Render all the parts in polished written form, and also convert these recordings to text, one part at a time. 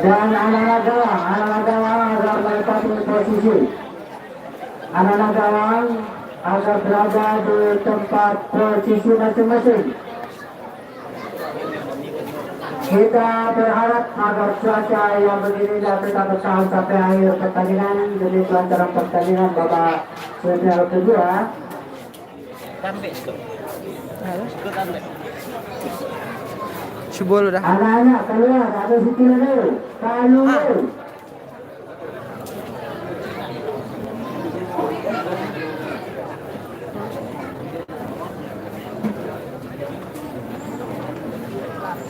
Dan anak-anak gawang agar menempati posisi. Anak-anak gawang agar berada di tempat posisi masing-masing. Kita berharap agar cuaca yang begini tetap bertahan sampai akhir pertandingan. Jadi pelancaran pertandingan babak semifinal kedua. Coba dah. Anak-anak keluar, ada sikit dulu. Keluar.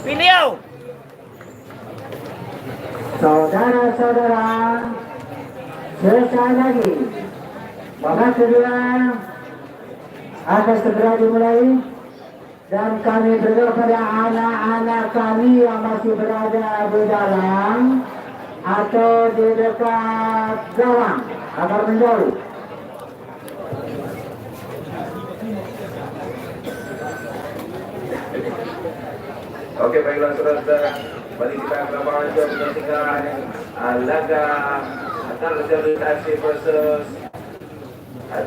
Video. Saudara-saudara, sekali lagi babak kedua akan segera dimulai dan kami berdoa pada anak-anak kami yang masih berada di dalam atau di dekat gawang agar menjauh. Oke, baiklah saudara-saudara, kembali kita ke lapangan jauh menyaksikan laga antara Jalur FC versus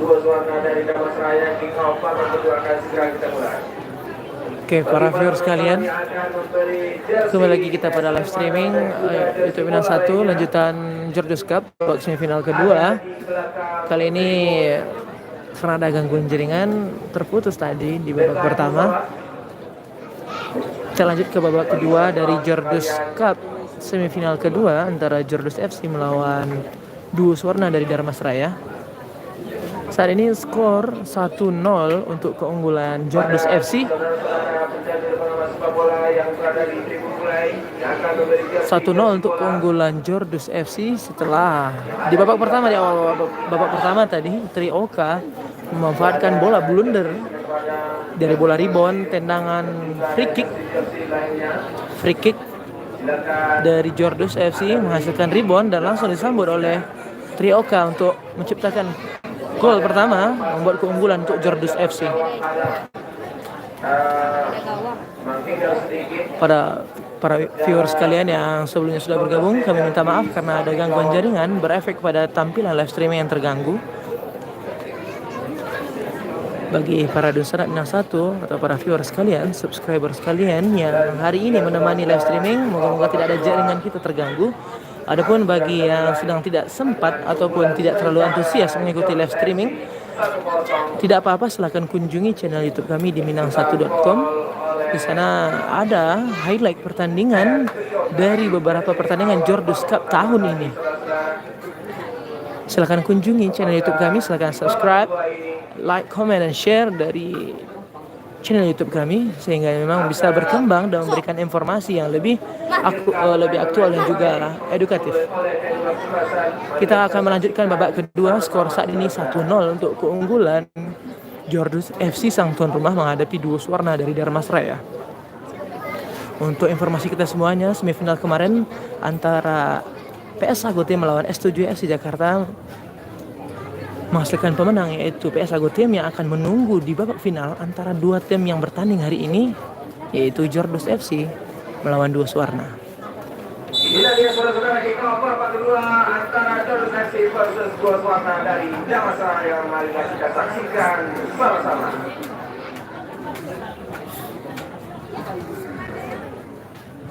dua suara dari Damasraya. Kick off babak kedua akan segera kita mulai. Oke, para viewers sekalian, kembali lagi kita pada live streaming YouTube Minang 1 lanjutan Georgios Cup babak semifinal kedua. Kali ini karena ada gangguan jaringan terputus tadi di babak pertama. Kita lanjut ke babak kedua dari Georgios Cup semifinal kedua antara Georgios FC melawan Duo Swarna dari Darmasraya. Saat ini skor 1-0 untuk keunggulan Georgios FC. 1-0 untuk keunggulan Georgios FC setelah di babak pertama, di awal babak pertama tadi Trioka memanfaatkan bola blunder dari bola rebound, tendangan free kick dari Georgios FC menghasilkan rebound dan langsung disambut oleh Trioka untuk menciptakan gol pertama, membuat keunggulan untuk Georgios FC. Pada para viewers sekalian yang sebelumnya sudah bergabung, kami minta maaf karena ada gangguan jaringan berefek pada tampilan live streaming yang terganggu. Bagi para dosen Minang 1 atau para viewers sekalian, subscriber sekalian yang hari ini menemani live streaming, moga-moga tidak ada jaringan kita terganggu. Adapun bagi yang sedang tidak sempat ataupun tidak terlalu antusias mengikuti live streaming, tidak apa-apa, silahkan kunjungi channel YouTube kami di minang1.com. Di sana ada highlight pertandingan dari beberapa pertandingan Georgios Cup tahun ini. Silahkan kunjungi channel YouTube kami, silahkan subscribe, like, comment, dan share dari channel YouTube kami sehingga memang bisa berkembang dan memberikan informasi yang lebih aktual dan juga edukatif. Kita akan melanjutkan babak kedua. Skor saat ini 1-0 untuk keunggulan Georgios FC sang tuan rumah menghadapi Duo Swarna dari Darmasraya. Untuk informasi kita semuanya, semifinal kemarin antara PS Ago Team melawan S7 FC Jakarta menghasilkan pemenang, yaitu PS Ago Team yang akan menunggu di babak final antara dua tim yang bertanding hari ini, yaitu Georgios FC melawan Duo Swarna. Inilah dia saudara-saudara, kick off babak kedua antara Georgios FC versus Duo Swarna dari Damasraya. Mari kita saksikan sama-sama.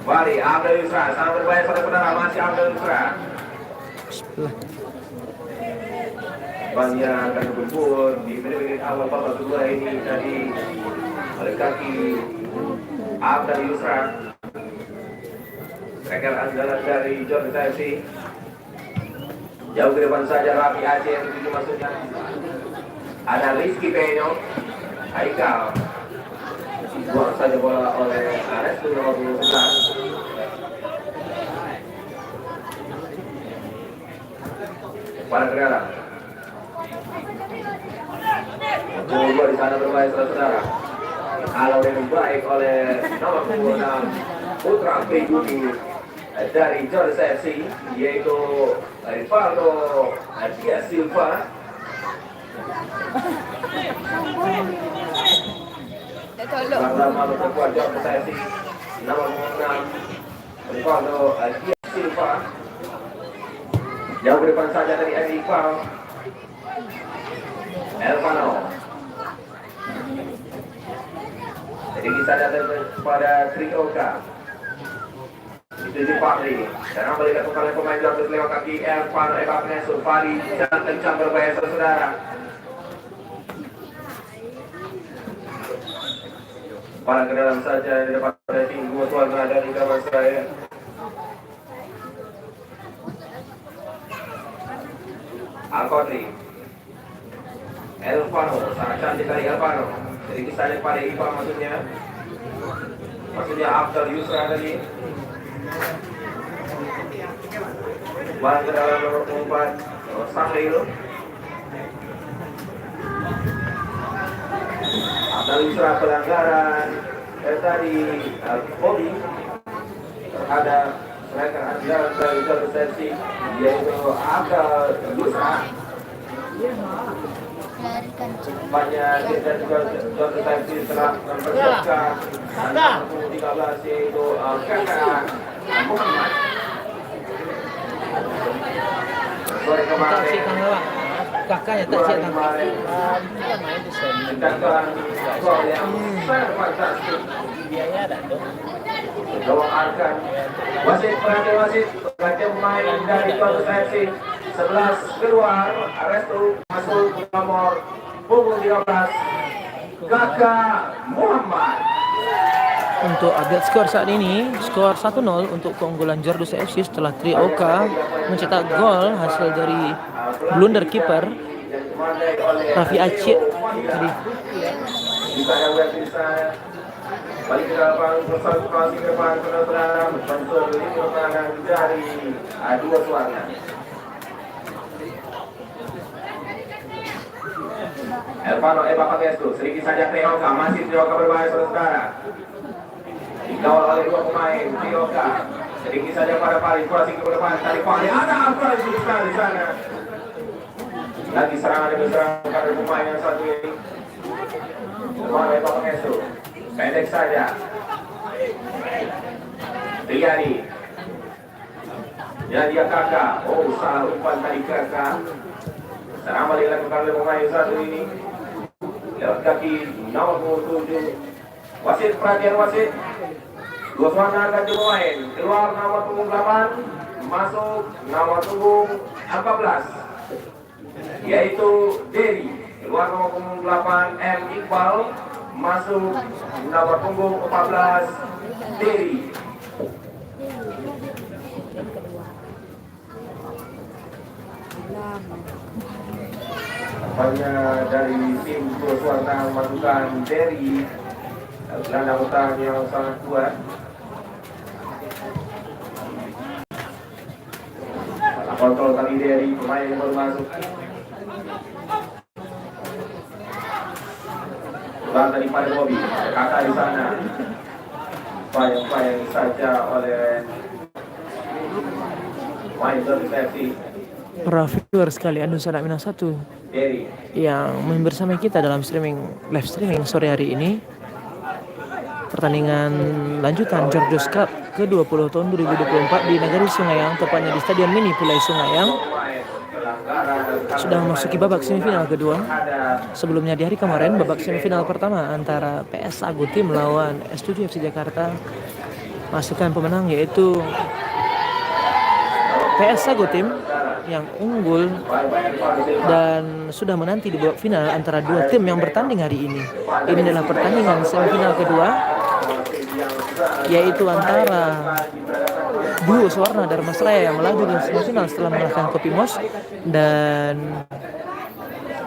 Kembali Abdul Yusra, sangat berbahaya saudara-saudara, masih Abdul Yusra. Banyak akan berkumpul di menit-menit awal babak kedua ini tadi oleh kaki Abdul Yusra. Rekan andalan dari Georgios FC. Jauh ke depan saja Rafi Aceh yang tuju masuknya. Ada Rizky Peño, Haikal. Buang saja bola oleh Arestu nomor 11. Pada Negara. Bola di sana berbahaya saudara. Kalau yang baik oleh nomor 26 Putra Pribudi dari Georgios FC, yaitu Rivaldo Dias Silva. Lama berkuat Georgios FC, nomor 6 Rivaldo Dias Silva. Jauh ke depan saja dari Edi Iqbal. Elvano. Jadi kita datang kepada Trioka. Itu di Fahri. Dan kembali ke pemain Jordan lewat kaki Elvano Ebapenesu. Fahri jangan kencang berbahaya saudara. Para ke dalam saja di depan pada tinggu warna dari kawan saya. Al-Qadri. Elvano, sangat cantik dari Elvano. Jadi kisahnya pada Iqbal maksudnya Abdul Yusra tadi. Barang ke dalam nomor 4 Sahril. Abdul Yusra pelanggaran tadi Bobby terhadap striker andalan dari Jordan FC yaitu Abdul Yusra. Banyak dan juga Jordan FC telah mempersiapkan anak 13 yaitu Kakak Muhammad. Sore kemarin kakaknya tak siap kemarin mencetakkan gol yang sangat fantastis. Doakan wasit pemain dari Jordan FC 11 keluar, Restu masuk nomor punggung 13 Kakak Muhammad. Untuk update skor saat ini, skor 1-0 untuk keunggulan Jordan FC setelah Trioka mencetak gol hasil dari blunder kiper Raffi Aceh tadi. Balik ke dalam persatuan ke depan saudara bentuk ini merupakan dari dua suara. Elvano Ebapenesu sedikit saja Trioka, masih Trioka berbahaya saudara. Dikawal oleh dua pemain Trioka. Sedikit saja pada Paris, crossing ke depan tadi Paris ada apa di sana. Lagi serangan demi serangan pada pemain yang satu ini. Elvano Ebapenesu. Pendek saja. Riyadi. Ya dia Kakak. Oh, salah umpan tadi Kakak. Serang balik dilakukan oleh pemain satu ini. Lewat kaki nomor 7. Wasit, perhatian wasit. Dua suara ganti pemain. Keluar nomor punggung 8. Masuk nomor punggung 14. Yaitu Derry. Keluar nomor punggung 8 M. Iqbal. Masuk nomor punggung 14 Derry. Tampaknya dari tim Suwarna memasukkan Derry, gelandang utama yang sangat kuat. Kontrol kali Derry, pemain yang baru masuk. Bola tadi pada Bobby, Kakak di sana. Payang saja oleh main terdeteksi. Raffi luar sekali Anu Sanak Minang 1 yang bersama kita dalam live streaming sore hari ini. Pertandingan lanjutan Georgios Cup ke-20 tahun 2024 di Nagari Sungayang, tepatnya di Stadion Mini Pulai Sungayang. Sudah memasuki babak semifinal kedua. Sebelumnya di hari kemarin babak semifinal pertama antara PS Agutim melawan S7 FC Jakarta, masukkan pemenang yaitu PS Agutim yang unggul dan sudah menanti di babak final antara dua tim yang bertanding hari ini. Ini adalah pertandingan semifinal kedua, yaitu antara duo Suwarna Dharmasraya yang melaju ke semifinal setelah mengalahkan Kopimos dan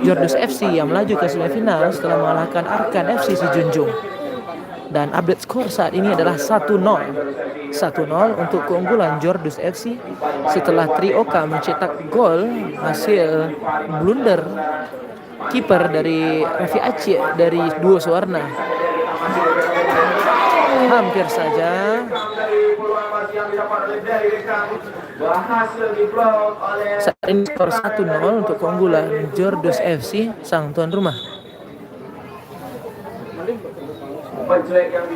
Jordan FC yang melaju ke semifinal setelah mengalahkan Arkan FC Sijunjung. Dan update skor saat ini adalah 1-0 untuk keunggulan Jordan FC setelah Trioka mencetak gol hasil blunder kiper dari Raffi Aceh dari duo Suwarna. Hampir saja. Saat ini skor 1-0 untuk keunggulan Jordan FC sang tuan rumah. Penculik yang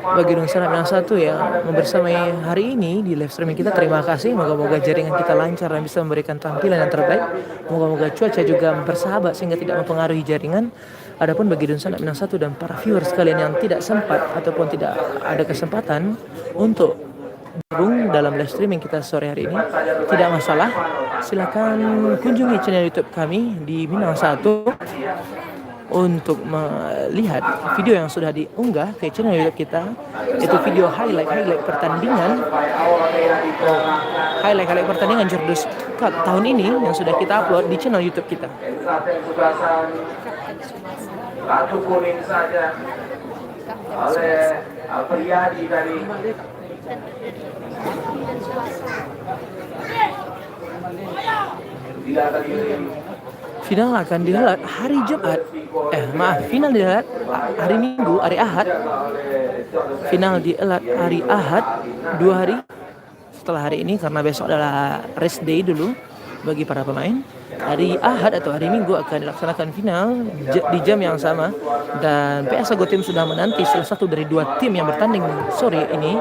bagi Nusa Minang satu ya membersamai hari ini di live streaming kita. Terima kasih, moga-moga jaringan kita lancar dan bisa memberikan tampilan yang terbaik. Moga-moga cuaca juga bersahabat sehingga tidak mempengaruhi jaringan. Adapun bagi Nusa Minang satu dan para viewers kalian yang tidak sempat ataupun tidak ada kesempatan untuk bergabung dalam live streaming kita sore hari ini, tidak masalah, silakan kunjungi channel YouTube kami di Minang 1 untuk melihat video yang sudah diunggah ke channel YouTube kita, yaitu video highlight pertandingan Jordus Cup tahun ini yang sudah kita upload di channel YouTube kita. Kartu kuning saja oleh Priyadi tadi. Final akan dihelat hari Jumat. Final dihelat hari Minggu, hari Ahad. Final dihelat hari Ahad 2 hari setelah hari ini, karena besok adalah rest day dulu bagi para pemain. Hari Ahad atau hari Minggu akan dilaksanakan final di jam yang sama, dan PS Sago Team sudah menanti salah satu dari 2 tim yang bertanding sore ini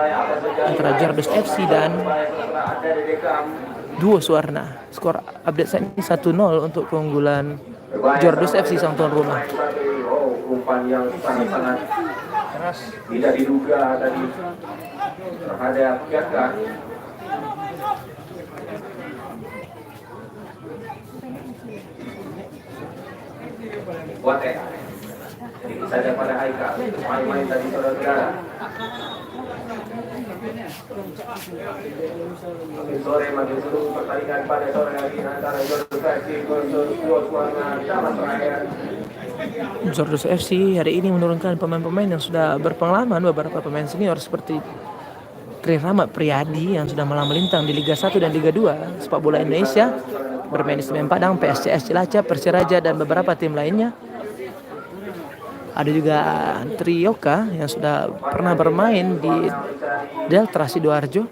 antara Jordus FC dan Duo Suwarna. Skor update saat ini 1-0 untuk keunggulan Jordus FC sang tuan rumah. Umpan yang sangat-sangat tidak diduga tadi terhadap Gaka. Wate. Jadi saja pada Haikal, main-main tadi saudara-saudara. Sore makin seru pertandingan pada sore hari ini antara Jordus FC versus Duo Suwarna Taman Terakhir. Jordus FC hari ini menurunkan pemain-pemain yang sudah berpengalaman, beberapa pemain senior seperti Tri Rahmat Priyadi yang sudah malang melintang di Liga 1 dan Liga 2 sepak bola Indonesia, bermain di Semen Padang, PSCS Cilacap, Persiraja dan beberapa tim lainnya. Ada juga Trioka yang sudah pernah bermain di Delta Sidoarjo.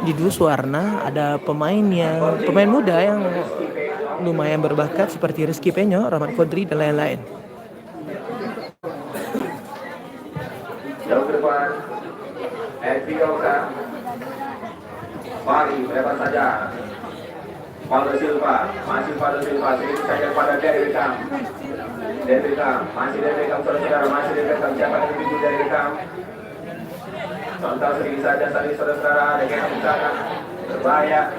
Di Duo Suwarna ada pemain muda yang lumayan berbakat seperti Rizky Penyo, Rahmat Kodri dan lain-lain. Jauh ke depan, Trioka, Pari berapa saja. Paulo Silva, masih Paulo Silva, sedikit saja pada Derry Beckham. Masih Derry Beckham, saudara-saudara, masih Derry Beckham, siapa yang lebih Derry Beckham? Contoh sedikit saja tadi saudara-saudara, ada yang sana, berbahaya.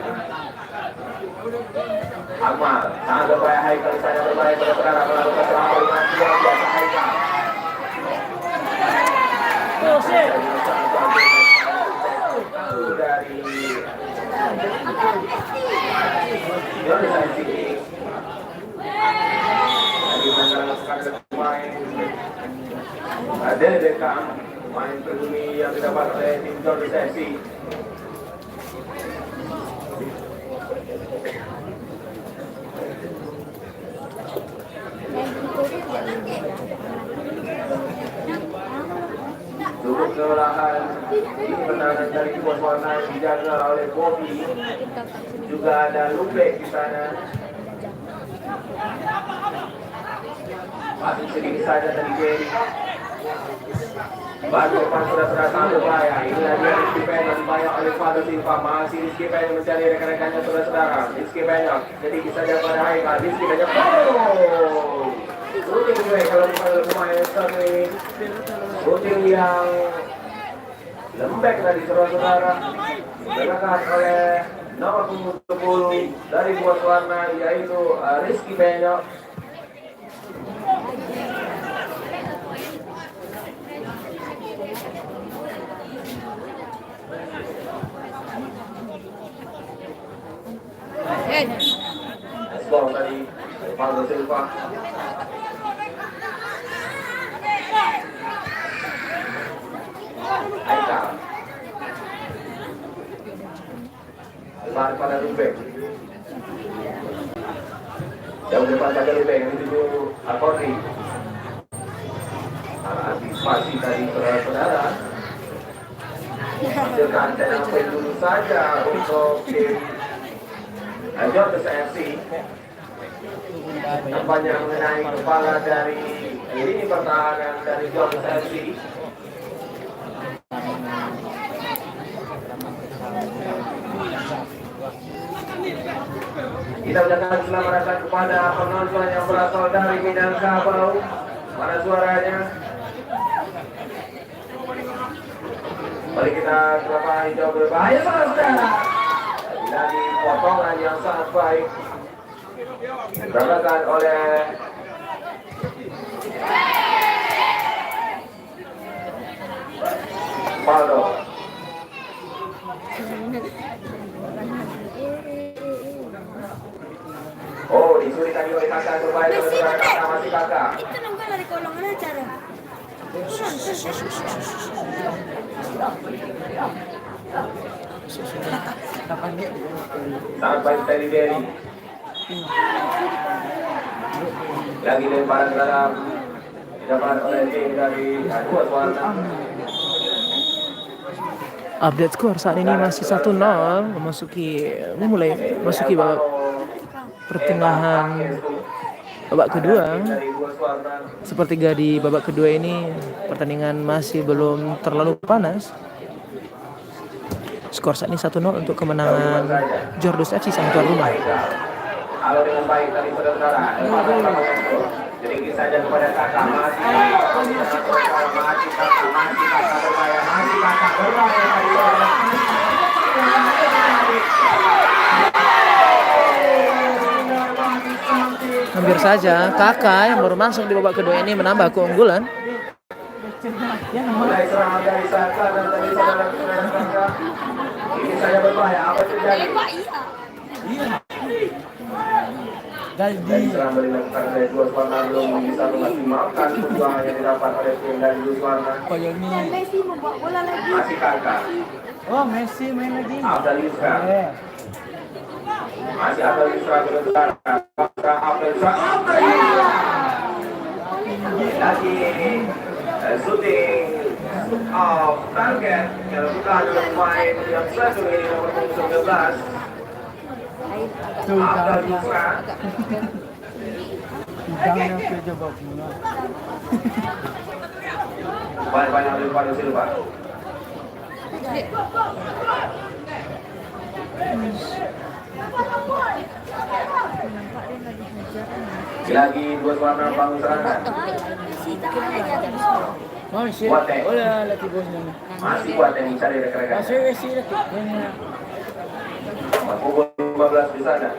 Akmal, sangat berbahaya Haikal, sana berbahaya saudara-saudara, melakukan serangan dengan luar biasa Haikal. Dari ada Beckham, main pribumi yang didapat oleh tim Jordus FC. Cukup kelelahan, ini pertahanan dari Duo Suwarna dijaga oleh Bobby. Juga ada Lupe di sana. Masih sedikit saja tadi Jerry. Baru depan sudah sangat berbahaya. Inilah dia Rizky Penyo dibayar oleh Paulo Silva. Masih Rizky Penyo mencari rekan-rekannya saudara-saudara. Rizky Penyo, jadi bisa dia pada Haikal. Rizky Penyo, rutin gue kalau dipanggil pemain satu ini. Rutin yang lembek tadi saudara-saudara. Dilakukan oleh nomor punggung 10 dari Duo Suwarna, yaitu Rizky Penyo. Gol tadi Paulo Silva. Haikal. Lari pada Lubeng. Jauh depan pada Lubeng menuju Alkodri. Antisipasi dari saudara-saudara. Hasilkan tenang dulu saja untuk tim Jordus FC. Nampaknya mengenai kepala dari lini pertahanan dari John Selfie. Kita ucapkan selamat datang kepada penonton yang berasal dari Minangkabau. Mana suaranya? Mari kita coba hijau berbahaya saudara. Dari potongan yang sangat baik diberangkatkan oleh Paldo. Oh, disuruh tadi oleh kakak berbahaya saudara, kakak masih kakak. Kita nunggu dari kolongan acara. Sangat baik dari Derry. Lagi lemparan dalam didapat oleh tim dari dua warna. Update skor saat ini masih 1-0 mulai masuki babak pertengahan babak kedua. Sepertiga di babak kedua ini pertandingan masih belum terlalu panas. Skor saat ini 1-0 untuk kemenangan Jordus FC sang tuan rumah. Halo dengan baik tadi saudara. Jadi saja kepada kakak masih kakak berbahaya Hampir saja kakak yang baru masuk di babak kedua ini menambah keunggulan. mulai serangan dari Saka dan dari saudara-saudara kakak. Ini saja berbahaya. Apa terjadi? Dari serangan dilakukan oleh dua warna belum bisa memaksimalkan perjuangan yang didapat oleh tim dari dua warna. Dan Messi membawa bola lagi. Masih kakak. Oh, Messi main lagi. Abdul Yusra. Masih Abdul Yusra saudara. Abdul Yusra. Lagi shooting off target yang dilakukan oleh pemain yang satu ini nomor 19. Abdul Yusra. Jangan kerja bawa. Banyak daripada Silva. Lagi dua warna bangun serangan. Messi tak ada jadi. Masih. Kuat, eh? Boleh latih bosnya. Masih kuat yang mencari rekan-rekan. Masih Messi latih. Pukul 15 di sana.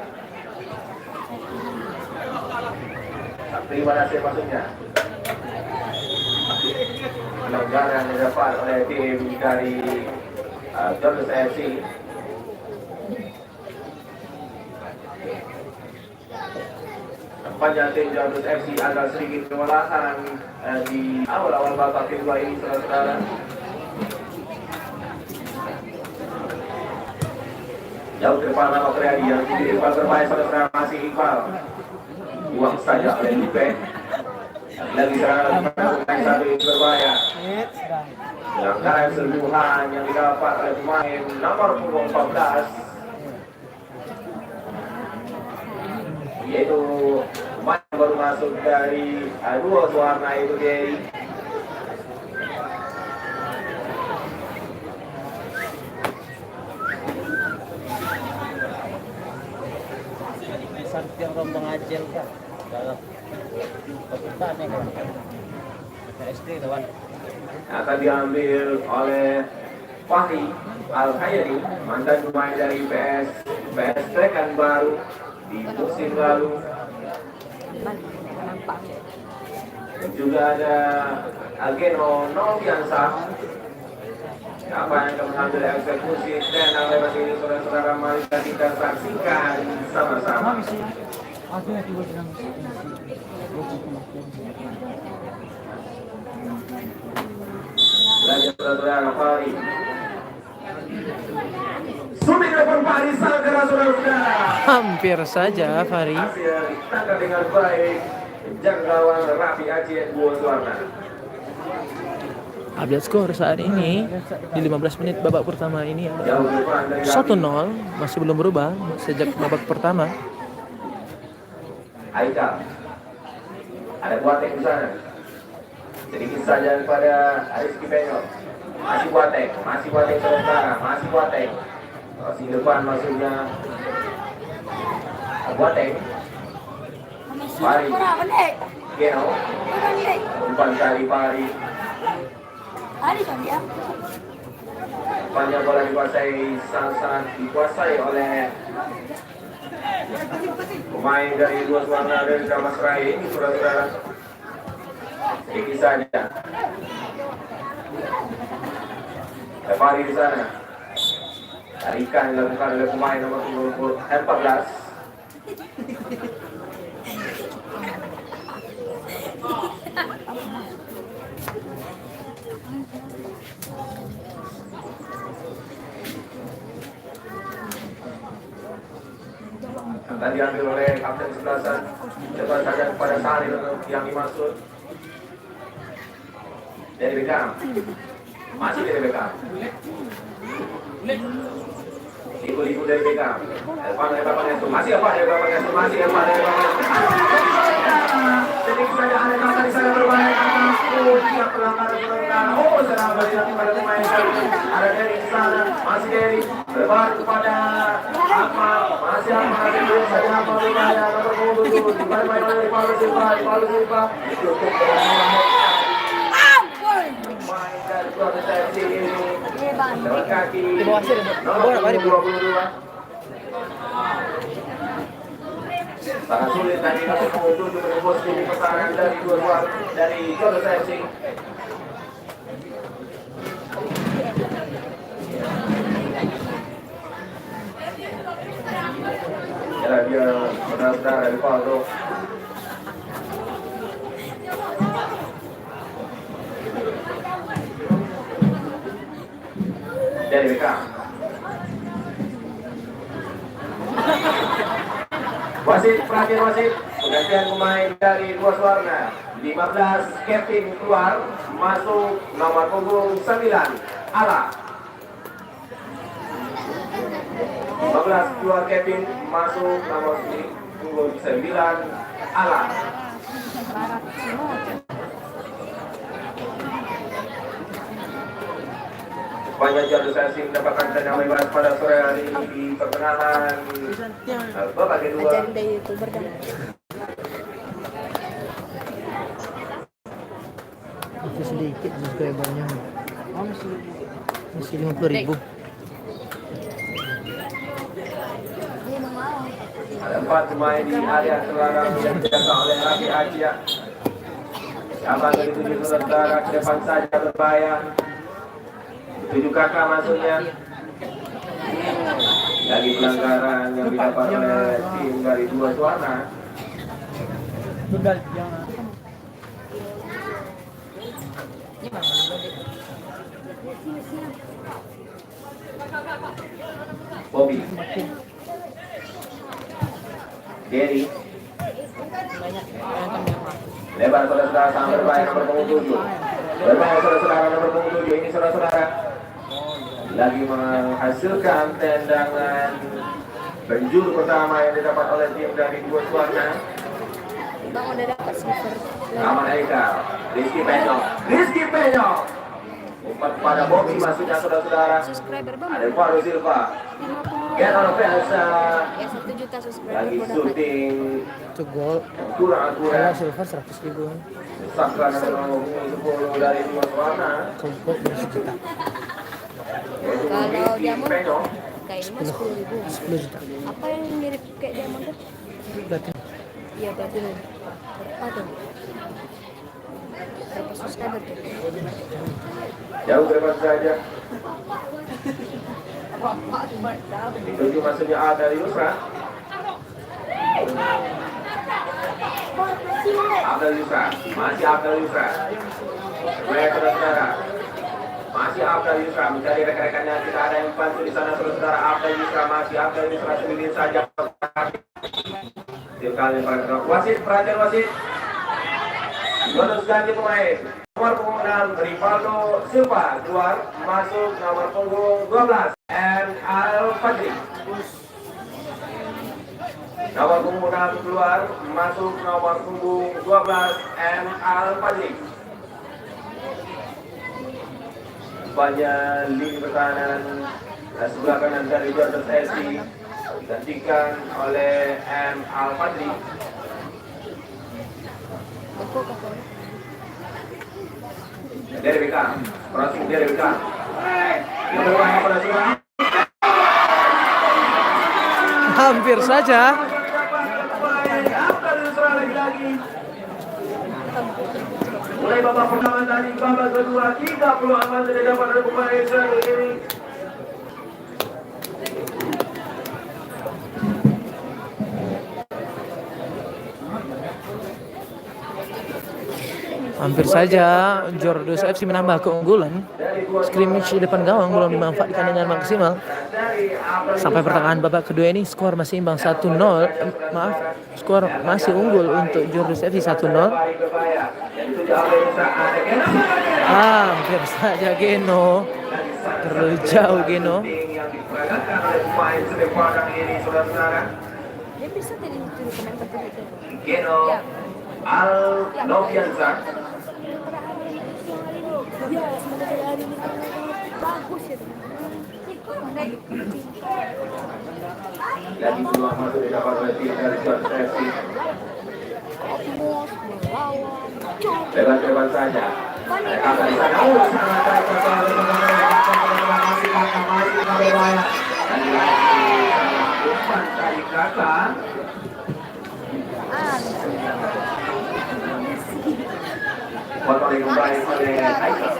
Terima kasih masuknya. Pelanggaran yang didapat oleh tim dari Jordus FC. Nampaknya tim Jordus FC agak sedikit kewalahan di awal-awal babak kedua ini, saudara-saudara. Jauh ke depan nama Priadi yang di depan berbahaya saudara masih Iqbal. Buang saja oleh Lipe. Lagi serangan melakukan satu yang berbahaya. Pelanggaran sentuhan yang didapat oleh pemain nomor 14 yaitu pemain yang baru masuk dari dua warna itu Derry. Sampai orang mengajar kan. Dalam pertandingan kan. SD lawan. Akan diambil oleh Fahri Al-Khayri, mantan pemain dari PS Tekan baru di musim lalu. Dan juga ada Ageno Noviansa. Siapa yang akan mengambil eksekusi dan lewat ini saudara-saudara, mari kita saksikan sama-sama. Aku yang tiba bilang Belajar saudara-saudara Fahri. Sudah dapat Fahri saudara-saudara. Hampir saja Fahri. Hasil ditangkap dengan baik jangkauan Rafi Aceh dua warna. Update skor saat ini di 15 menit babak pertama ini ada Jauh depan dari 1-0, masih belum berubah sejak babak pertama. Aikal. Ada Boateng di sana. Sedikit saja kepada Rizky Penyok. Masih Boateng sementara, masih Boateng. Masih depan maksudnya. Boateng. Pari. Geno. Umpan kali Pari. Panjang bola sangat dikuasai oleh pemain dari Dua Warna dari Damasraya ini, saudara-saudara. Sedikit saja. Pari di sana. Tarikan dilakukan oleh pemain nomor 14. Akan diambil oleh kapten sebelasan. Coba saja kepada Sari yang dimaksud. Dari Beckham. Masih dari Beckham. Ibu-ibu dari Beckham. Masih apa? Sedikit saja ada kata di sana berbahaya. Tidak pelanggaran. Oh, serang balik pada pemain. Ada dari sana. Masih dari berbar kepada Akmal. Masih Akmal. Belum saja Akmal berbahaya. Nomor 27. Dimain oleh Paulo Silva. Cukup main dari proteksi ini. Lewat kaki. Nomor 22. Sangat sulit tadi untuk menembus di pertahanan dari dari Jodo Sensing. Ya, dia benar-benar dari Paulo. Dari Beckham. Wasit. Pergantian pemain dari Dua Warna. 15 Kevin keluar, masuk nomor punggung 9 Ala. 15 keluar Kevin, masuk nomor punggung 9 Ala. Banyak jadul sesi mendapatkan tenang bebas pada sore hari ini di pertengahan babak kedua. Masih sedikit subscribernya. Masih 50.000. Ada 4 pemain di area selarang yang dijaga oleh Rafi Acia. Siapa yang dituju sementara ke depan saja berbahaya. 7 kakak masuknya. Lagi pelanggaran yang didapat oleh tim dari Dua Warna. Bobby. Gary. Lebar saudara-saudara sangat berbahaya nomor punggung 7. Berbahaya saudara-saudara nomor punggung 7 ini saudara-saudara. Lagi menghasilkan tendangan penjuru pertama yang didapat oleh tim dari Dua Warna. Bang udah dapat silver. Aman Aikal, Rizky Penyok. Umpan kepada Bobby masuknya saudara-saudara. Subscriber bang. Ada Paulo Silva. Get on offense. Ya 1 juta subscriber Lagi udah dapat. syuting Itu gol. kurang Kalau akurat. silver 100.000. Saklan nomor 10 dari Dua Warna. Kalau gol 1 juta. Yaitu Kalau Rizky diamond Penyok. kayak ini mah 10.000. 10 juta. Apa yang mirip kayak diamond tuh? Berarti Iya platinum. Apa tuh? Berapa subscriber tuh? Jauh ke depan saja. Dituju masuknya A dari Yusra. Abdul Yusra, masih Abdul Yusra. Baik saudara-saudara. Masih Abdul Yusra mencari rekan-rekannya. Tidak ada yang bantu di sana saudara-saudara. Abdul Yusra masih Abdul Yusra sendiri saja. Kali wasit, perhatian wasit. Bonus ganti pemain. Nomor punggung 6 Rivaldo Silva keluar, masuk nomor punggung 12 Al Fadri. Nomor punggung 6 keluar, masuk nomor punggung 12 M Al-Fadli. Banyak lini pertahanan sebelah kanan dari Jordan Sesi digantikan oleh M Al-Fadli. Dari Beckham, crossing dari Beckham. Yang berbahaya pada sebelah. Hampir saja. Mulai babak pertama tadi, babak kedua 30 aman tidak dapat ada pemain Israel ini. Hampir saja Jordos FC menambah keunggulan. Scrimmage di depan gawang belum dimanfaatkan dengan maksimal. Sampai pertengahan babak kedua ini skor masih imbang 1-0. Skor masih unggul untuk Jordos FC 1-0. Hampir saja Geno. Terlalu jauh Geno. Dia bisa tadi itu komentar itu. Geno Al-Novianza. Ya, semoga hari ini bagus ya. Lagi peluang masuk didapat oleh tim dari Jordan FC. Bebas saja. Akan di sana. Sangat baik sekali berbahaya. Dan lagi umpan dari kakak. Potong kembali oleh Haikal.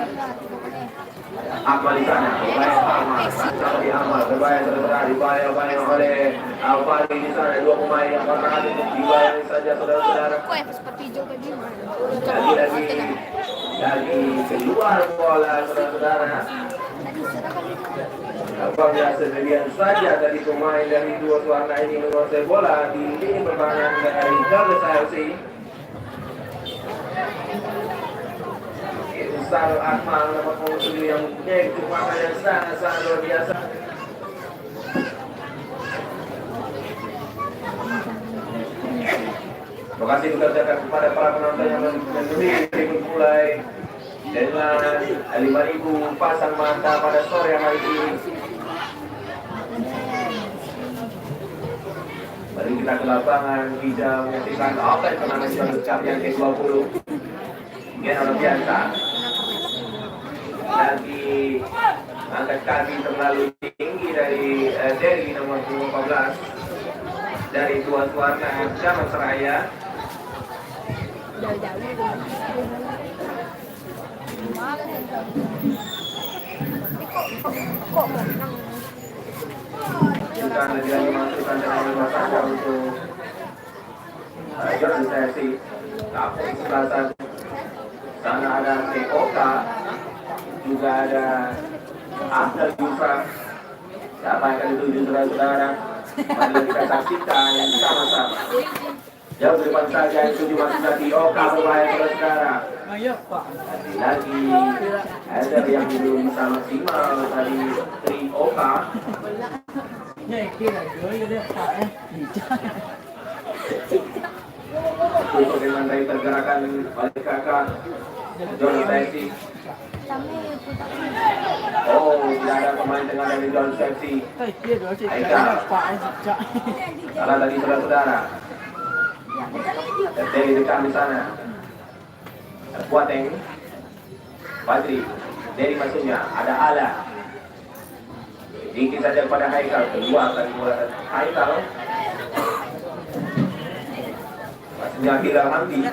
Amal di sana, berbahaya Amal. Kalau di Amal, berbahaya saudara, dibayar oleh Al-Fadli di sana. Dua pemain yang kontra untuk dibayar saja saudara-saudara. Kok ya seperti hijau tadi? Lagi keluar bola saudara-saudara. Apabila sebagian saja dari pemain dari dua warna ini menguasai bola di lini pertahanan dari Jordan FC. Sal Akmal nomor 7 yang mempunyai kekuatan yang sangat luar biasa. Terima kasih ucapkan kepada para penonton yang mendukung mulai dengan 5.000 pasang mata pada sore hari ini. Mari kita ke lapangan, kita menyaksikan apa yang pernah menjadi yang ke-20. Yang luar biasa. Lagi angkat kaki terlalu tinggi dari nomor 14 dari Tuan Warna Jaman Seraya. Kok menang? Kita lagi masukkan dengan masalah untuk Jordan FC. Tapi sebelah sana ada TOK. Juga ada Ahmad Yusra. Siapa yang akan dituju saudara-saudara? Mari kita saksikan yang sama-sama. Jauh di depan saja itu dimasuki Oka berbahaya saudara-saudara. Lagi ada yang belum bisa maksimal tadi Tri Oka. Untuk bagaimana tergerakan oleh kakak Jordan Sesi. Oh, tidak ada pemain tengah dari Jordan Sesi. Salah tadi saudara-saudara. Dari dekat di sana. Kuateng, Fadli, dari masuknya ada Ala. Dikit saja kepada Haikal, keluar dari bola Haikal. Masuknya Bilal Hamdi.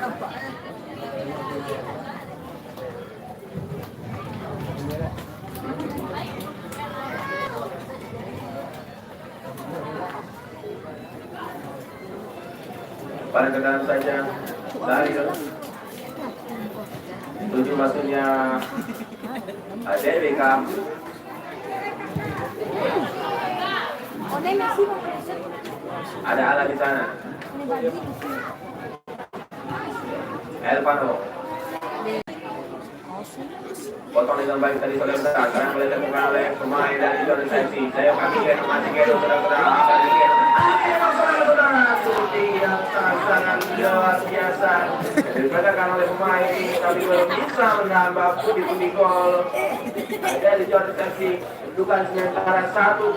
Pada ke dalam saja dari tujuh masuknya DBK. Ada Ala di sana. Elvano. Potong dengan baik tadi saudara-saudara. Sekarang boleh ditemukan oleh pemain dari Jordan Sesi. Saya kami masih saudara-saudara. Saudara-saudara, shooting yang sangat luar biasa dilakukan oleh pemain ini, tapi belum bisa menambah pundi-pundi gol. Dari Jordan FC, kedudukan sementara 1-0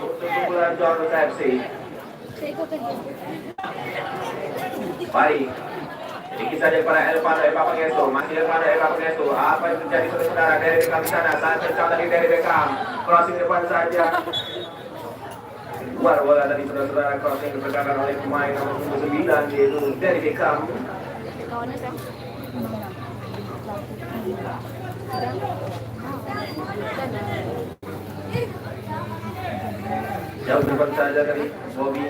untuk unggulan Jordan FC. Baik, sedikit saja para Elvano Epapangesto, masih Elvano Epapangesto. Apa yang terjadi saudara dari Beckham di sana? Saat tercatat dari Beckham, crossing depan saja. Luar bola tadi saudara-saudara, crossing diperagakan oleh pemain nomor 9 yaitu dari Beckham. Jauh depan saja dari Bobby.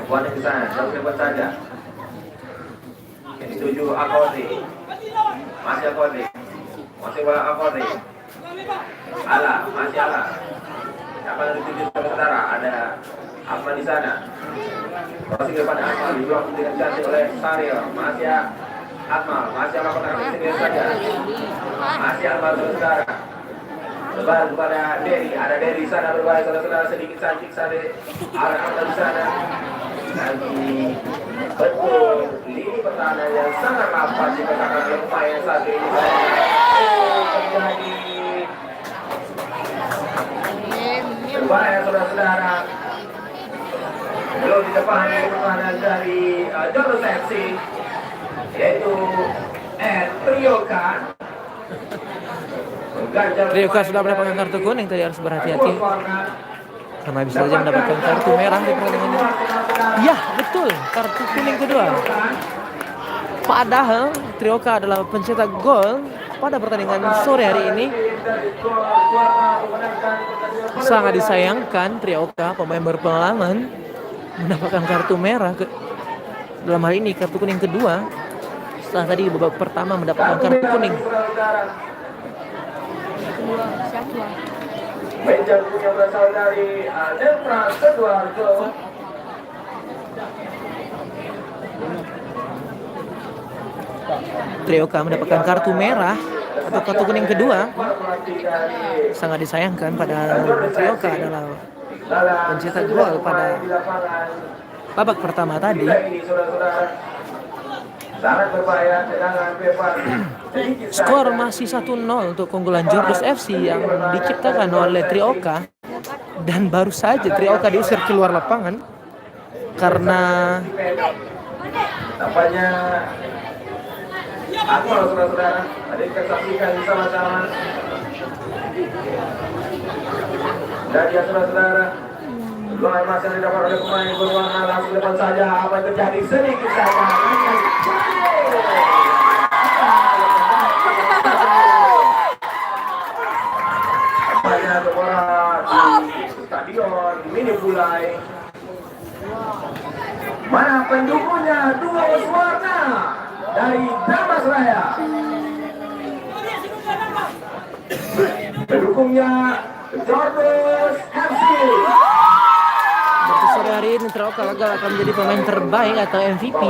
Buat di sana, jauh depan saja. Yang dituju Akodi. Masih Akodi. Masih bola Akodi. Ala, masih Ala. Siapa yang dituju saudara? Ada Akmal di sana. Crossing depan Akmal, diblok dengan cantik oleh Saril. Masih Akmal, masih Akmal kotak saja. Masih Akmal saudara. Lebar kepada Derry, ada Derry di sana berbahaya saudara-saudara, sedikit sancik saja arah Akmal di sana. Nanti betul lini pertahanan yang sangat rapat dikatakan oleh pemain satu ini. Terjadi berbahaya saudara-saudara. Belum di depan pertahanan dari Jordan FC, yaitu Trioka. Trioka sudah mendapatkan kartu kuning, tadi harus berhati-hati karena bisa saja mendapatkan kartu merah di pertandingan ini. Ya betul, kartu kuning kedua. Padahal Trioka adalah pencetak gol pada pertandingan sore hari ini. Sangat disayangkan Trioka, pemain berpengalaman, mendapatkan kartu merah dalam hal ini kartu kuning kedua setelah tadi babak pertama mendapatkan kartu kuning. Meja punya berasal dari Delpra Eduardo. Trioka mendapatkan kartu merah atau kartu kuning kedua. Sangat disayangkan padahal Trioka adalah pencetak gol pada babak pertama tadi. Sangat berbahaya, tendangan bebas. Skor masih 1-0 untuk keunggulan Jordan FC yang diciptakan oleh Trioka, dan baru saja Trioka diusir keluar lapangan karena tampaknya Akmal saudara-saudara, ada kita saksikan bersama-sama. Dan ya saudara-saudara, luar masih didapat oleh pemain berwarna langsung depan saja. Apa yang terjadi sedikit saja. Banyak orang di stadion Mini Bulai. Mana pendukungnya? Dua warna dari Damasraya. Pendukungnya Jordan FC. Untuk sore hari ini Trioka akan menjadi pemain terbaik atau MVP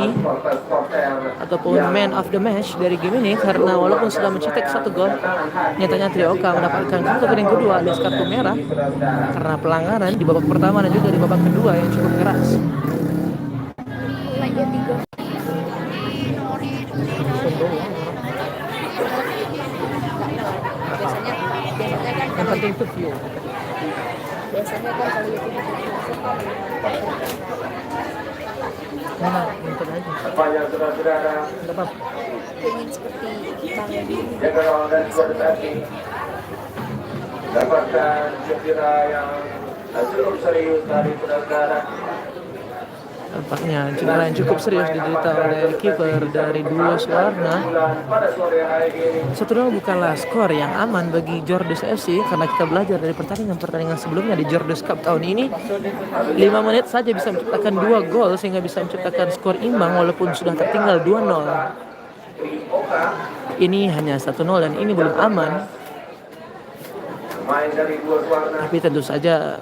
ataupun man of the match dari game ini, karena walaupun sudah mencetak 1 gol, nyatanya Trioka mendapatkan kartu kuning kedua alias kartu merah karena pelanggaran di babak pertama dan juga di babak kedua yang cukup keras. Yang penting itu view. Biasanya kan kalau itu Mana nonton aja. Banyak saudara-saudara Dapat. pengen seperti Bang Edi. jaga gawang dan Jordan FC dapatkan cedera yang cukup serius dari saudara-saudara. Tampaknya cedera yang cukup serius diderita oleh kiper dari Duo Warna. Pada sore hari ini 1-0 bukanlah skor yang aman bagi Jordan FC karena kita belajar dari pertandingan-pertandingan sebelumnya di Jordan Cup tahun ini. 5 menit saja bisa menciptakan 2 gol sehingga bisa menciptakan skor imbang walaupun sudah tertinggal 2-0. Ini hanya 1-0 dan ini belum aman. main dari Dua Warna. Tapi tentu saja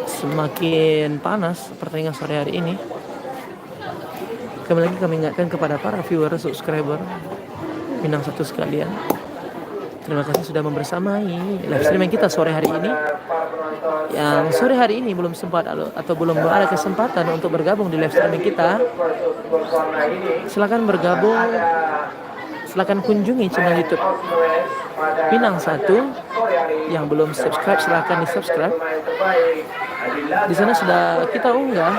semakin panas pertandingan sore hari ini. Kembali lagi kami ingatkan kepada para viewer, subscriber Minang satu sekalian, Terima kasih sudah membersamai live streaming kita sore hari ini. Yang sore hari ini belum sempat atau belum ada kesempatan untuk bergabung di live streaming kita, silakan bergabung. Silakan kunjungi channel YouTube Pinang 1. Yang belum subscribe silakan di subscribe. Di sana sudah kita unggah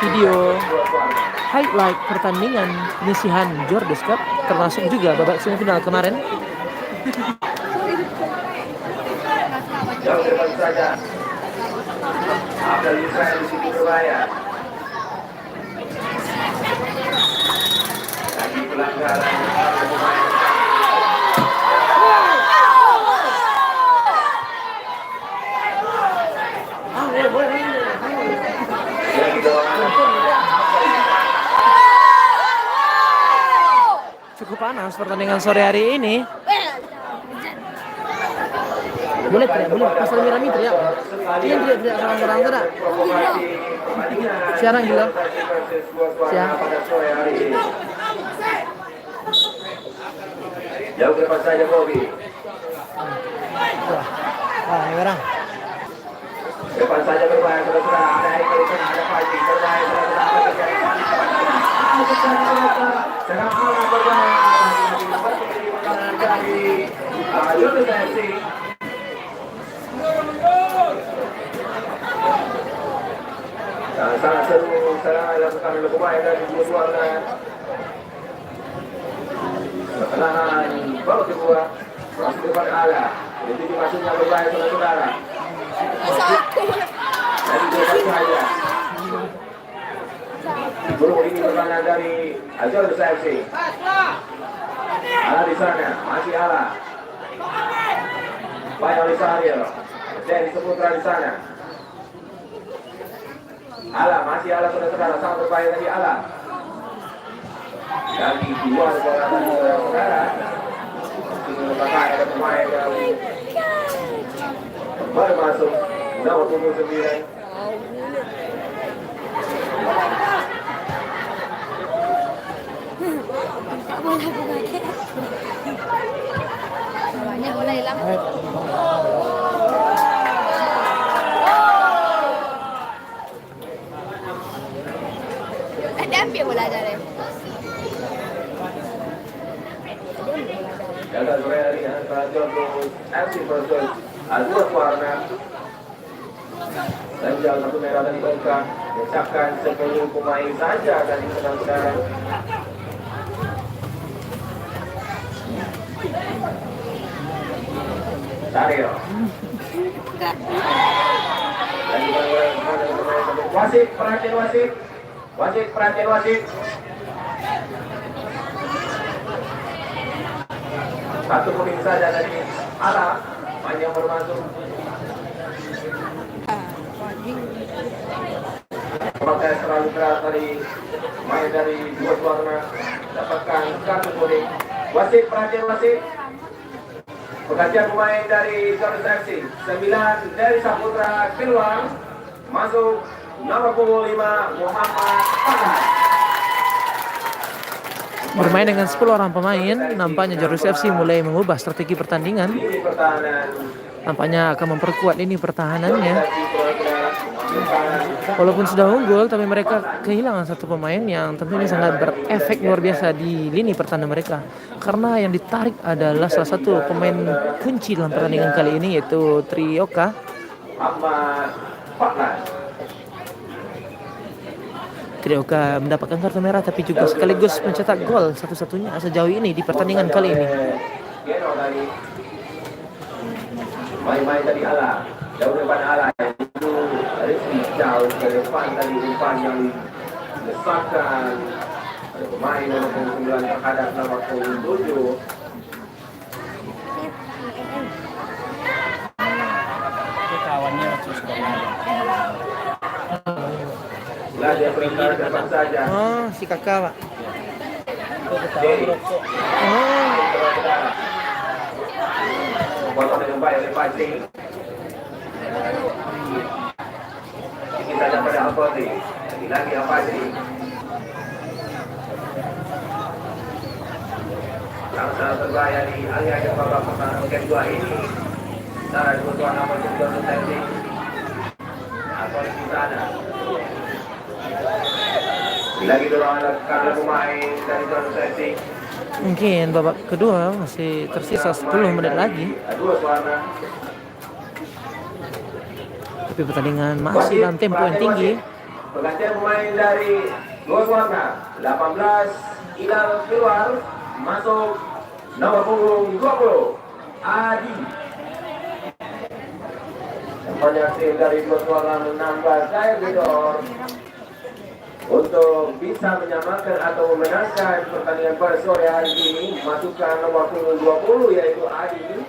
video highlight pertandingan penyisihan Jordes Cup, termasuk juga babak semifinal kemarin. Jauh depan saja. Abdul Israel di sini berbahaya. Lagi pelanggaran pemain. Lagi Cukup panas pertandingan sore hari ini. Boleh teriak, boleh. Pasal Mirami teriak. Iya teriak orang-orang tidak. Siaran gila. Siang. Jauh ke depan saja Bobby. Wah, ini orang. Depan saja berbahaya saudara-saudara. Ada Haikal di sana, ada fighting berbahaya saudara-saudara. Serang alam berbahaya. Dari Jordes FC. Sangat seru serangan dilakukan oleh pemain dari dua-dua perlahan baru kedua masuk depan ala. Itu masuknya berbahaya saudara-saudara. Dari depan saja. Belum ini perlahan dari Jordes FC. Ala di sana, masih ala. Baik oleh Sahir. Dari Seputra di sana. Ala, masih ala saudara-saudara, sangat berbahaya tadi ala. Lagi keluar bola tadi saudara-saudara. Ini merupakan ada pemain yang baru masuk nomor 29. Bola hilang. Ambil bola dari. Jaga Korea ini antara Jordes FC versus Azura Warna. Dan jauh satu merah dari mereka menyiapkan 10 pemain saja dari saudara-saudara. Dario. Dan juga wasit, perhatian wasit. Wasit, perhatian wasit. Satu kuning saja dari Ala, main yang bermasuk. Protes terlalu keras dari main dari dua warna dapatkan kartu kuning. Wasit, perhatian wasit. Pergantian pemain dari Jordes FC. 9 dari Saputra keluar, masuk nomor 5 Muhammad Farhan. Bermain dengan 10 orang pemain, nampaknya Jordes FC mulai mengubah strategi pertandingan. Ini pertahanan. Nampaknya akan memperkuat lini pertahanannya. Walaupun sudah unggul, tapi mereka kehilangan satu pemain yang tentunya sangat berefek luar biasa di lini pertahanan mereka. Karena yang ditarik adalah salah satu pemain kunci dalam pertandingan kali ini, yaitu Trioka. Muhammad Farhan. Trioka mendapatkan kartu merah tapi juga sekaligus mencetak gol satu-satunya sejauh ini di pertandingan kali ini. Main-main tadi Ala, jauh depan Ala. Itu Rizky jauh ke depan tadi umpan yang desakan. Ada pemain nomor 9 terhadap nomor 7. Itu kawannya sudah ada. Lah dia perintah depan saja. Oh, si kakak, Pak. Jadi, Oh, potong dengan baik oleh Fajri. Kita dapat pada Al-Fadri. Lagi Al-Fadri. Sangat berbahaya di alih-alih babak pertandingan kedua ini. Antara dua tuan nama juga terjadi. Apa di sana? Lagi dorong karena pemain dari tuan sesi. Mungkin babak kedua masih tersisa 10 menit lagi. Dua warna. Tapi pertandingan masih dalam tempo yang tinggi. Pergantian pemain dari dua warna 18 Ilal keluar masuk nomor punggung 20 Adi. Penyaksi dari dua warna menambah daya gedor untuk bisa menyamakan atau memenangkan pertandingan pada sore hari ini. Masukkan nomor punggung 20 yaitu Adi.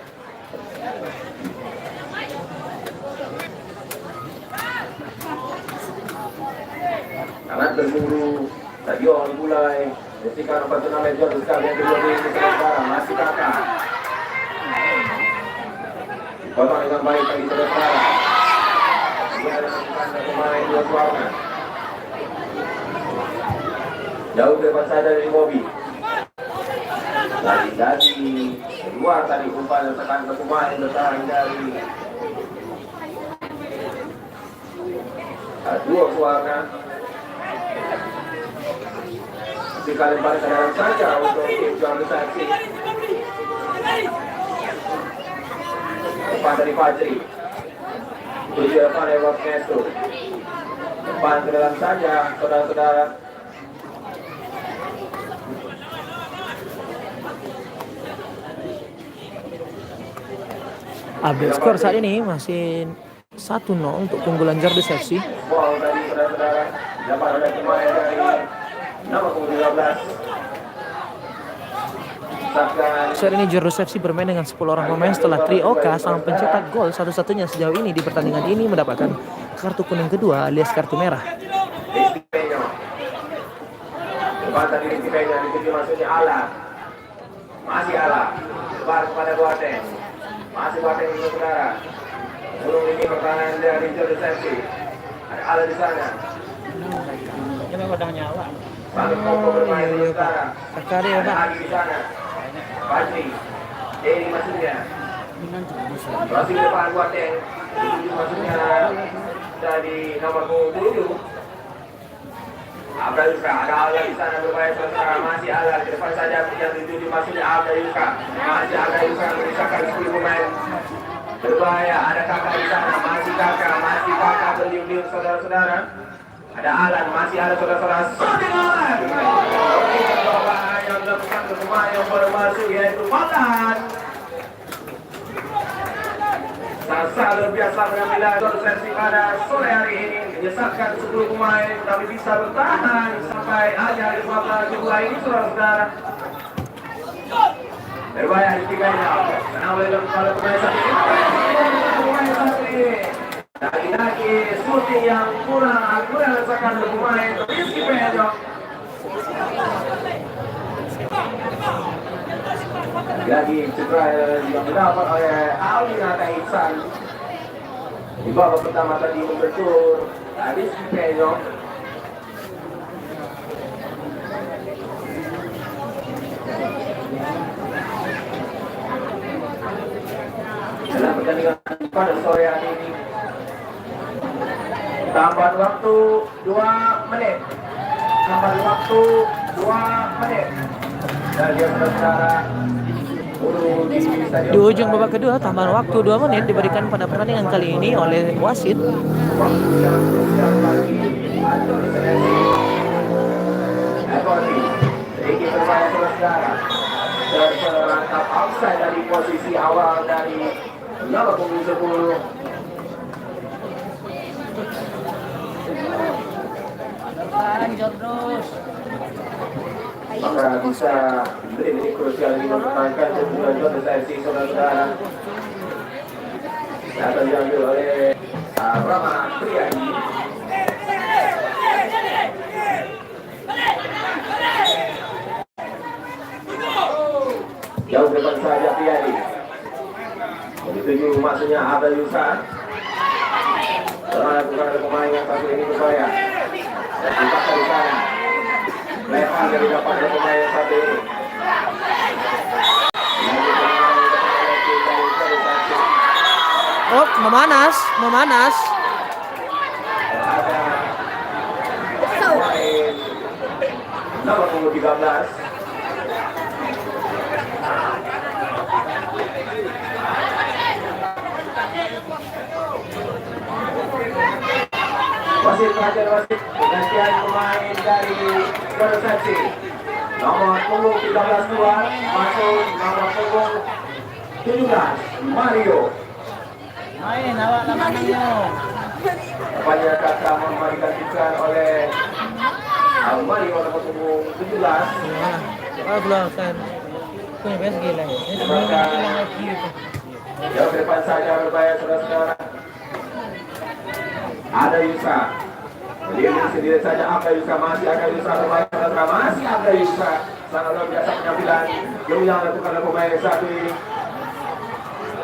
Sangat berburu, stadion mulai mestikan 4 turnamen juara sekali yang kedua ini sekarang masih kakak. Potong dengan baik bagi saudara. Dia adalah pemain dua warna. Jauh depan saya dari Bobby. Dari keluar tadi umpan tekan ke pemain bertahan dari dua warna. Jika lempar ke dalam saja untuk tim juang desaksi. Depan dari Fajri. Tujuh depan lewat Nesto. Depan ke dalam saja, saudara-saudara. Update skor saat ini masih 1-0 untuk keunggulan Garda FC. Ball dari saudara-saudara. Dapat oleh pemain dari nomor 13. Saat ini Garda FC bermain dengan 10 orang pemain setelah Trioka sang pencetak gol satu-satunya sejauh ini di pertandingan ini mendapatkan kartu kuning kedua alias kartu merah. Depan tadi di Penya, dituju maksudnya Ala. Masih Ala. Lebar kepada Boateng. Masih Boateng untuk saudara. Belum ini pertahanan dari Garda FC. Ada Ala di sana. Ini udah nyawa. Balik Koko bermain untuk saudara. Sekali ya Ada Pak. Adi di sana. Fajri. Eri maksudnya. Masih depan Boateng. Dituju maksudnya dari nomor 7. Abda Yuska, ada Ala di sana berbahaya saudara. Masih Ala di depan saja yang dituju maksudnya Abda Yuska. Masih Abda Yuska memisahkan 10 pemain berbahaya. Ada kakak di sana, masih kakak berliung-liung saudara-saudara. Ada Alan, masih ada saudara-saudara. Shooting Alan. Yang dilakukan ke pemain yang baru masuk yaitu Matan. Sasa luar biasa penampilan sesi pada sore hari ini menyesatkan 10 pemain tapi bisa bertahan sampai akhir di babak kedua ini saudara-saudara. Berbahaya di tiganya. Karena oleh kalau pemain satu ini. Lagi-lagi shooting yang kurang akurat rasakan pemain Rizky Penyok. Lagi cedera yang didapat oleh Alvin Ihsan. Di babak pertama tadi membentur Rizky Penyok. Dalam pertandingan pada sore hari ini tambahan waktu 2 menit. Tambahan waktu 2 menit. Dan dia saudara Di ujung babak kedua, tambahan waktu 2 menit diberikan pada pertandingan kali ini oleh wasit. Sedikit berbahaya saudara. Terserangkap offside dari posisi awal dari nomor punggung 10. Maka bisa menjadi krusial ini mempertahankan hubungan konsentrasi saudara-saudara. Akan diambil oleh Rama Priyadi. Jauh depan saja Priyadi. Dituju maksudnya Abdul Yusan. Bukan ada pemain yang satu ini berbahaya. Dan dipaksa di sana. Lepas dari dapat pemain yang satu ini. Oh, memanas, memanas. Pemain nomor punggung 13. Wasit pelajar wasit pergantian pemain dari Persepsi. Nomor punggung 13 keluar, masuk nomor punggung 17 Mario. Main awak lawanannya. Pada kata digantikan oleh Mario nomor punggung 17. Oh, keluarkan. Punya best gila. Ini sebenarnya hilang lagi gitu. Yang ke depan saja berbahaya saudara-saudara. Ada Yusa. Berdiri sendiri saja Abda Yusa, masih ada Yusa berbahaya saudara, masih ada Yusa. Sangat luar biasa penampilan yang dilakukan oleh pemain satu ini.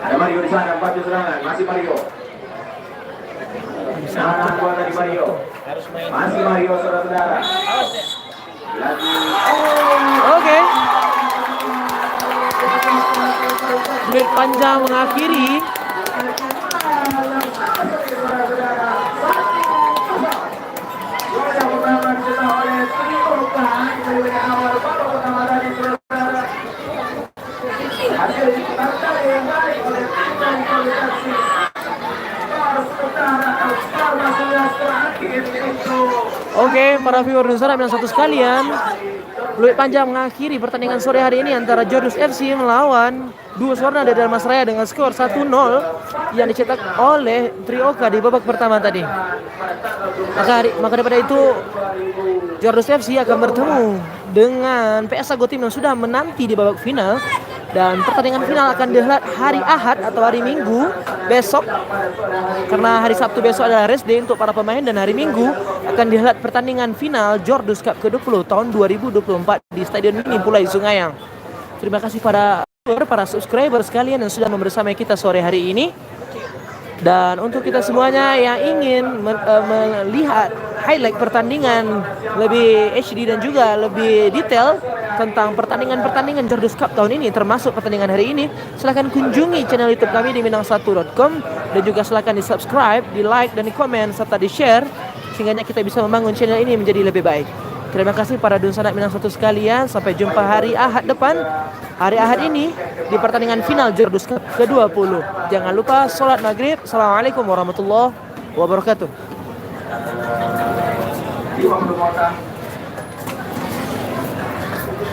Ada Mario di sana, 4 serangan, masih Mario. Serangan dua dari Mario. Harus main. Masih Mario saudara-saudara. Lagi. Oke. Menit panjang mengakhiri. Yang pertama dicetak oleh Trioka dari awal baru pertama tadi saudara. Hasil diputarkan yang baik oleh tim dari kualifikasi. Skor masuknya terakhir itu. Oke, para viewer dan saudara yang satu sekalian, peluit panjang mengakhiri pertandingan sore hari ini antara Jordus FC melawan Duo Swarna dari Dalmasraya dengan skor 1-0 yang dicetak oleh Trioka di babak pertama tadi. Maka daripada itu Jordus FC akan bertemu dengan PS Agotim yang sudah menanti di babak final, dan pertandingan final akan dihelat hari Ahad atau hari Minggu besok, karena hari Sabtu besok adalah rest day untuk para pemain, dan hari Minggu akan dihelat pertandingan final Jordus Cup ke-20 tahun 2024 di Stadion Mini Pulai Sungayang. Terima kasih para subscriber sekalian yang sudah membersamai kita sore hari ini. Dan untuk kita semuanya yang ingin melihat highlight pertandingan lebih HD dan juga lebih detail tentang pertandingan-pertandingan Jordus Cup tahun ini, termasuk pertandingan hari ini, silahkan kunjungi channel YouTube kami di minang1.com, dan juga silahkan di subscribe, di like, dan di komen, serta di share, sehingga kita bisa membangun channel ini menjadi lebih baik. Terima kasih para Dunsanak Minang satu sekalian. Sampai jumpa hari Ahad depan. Hari Ahad ini di pertandingan final Jordus Cup ke-20. Jangan lupa sholat maghrib. Assalamualaikum warahmatullahi wabarakatuh. Di waktu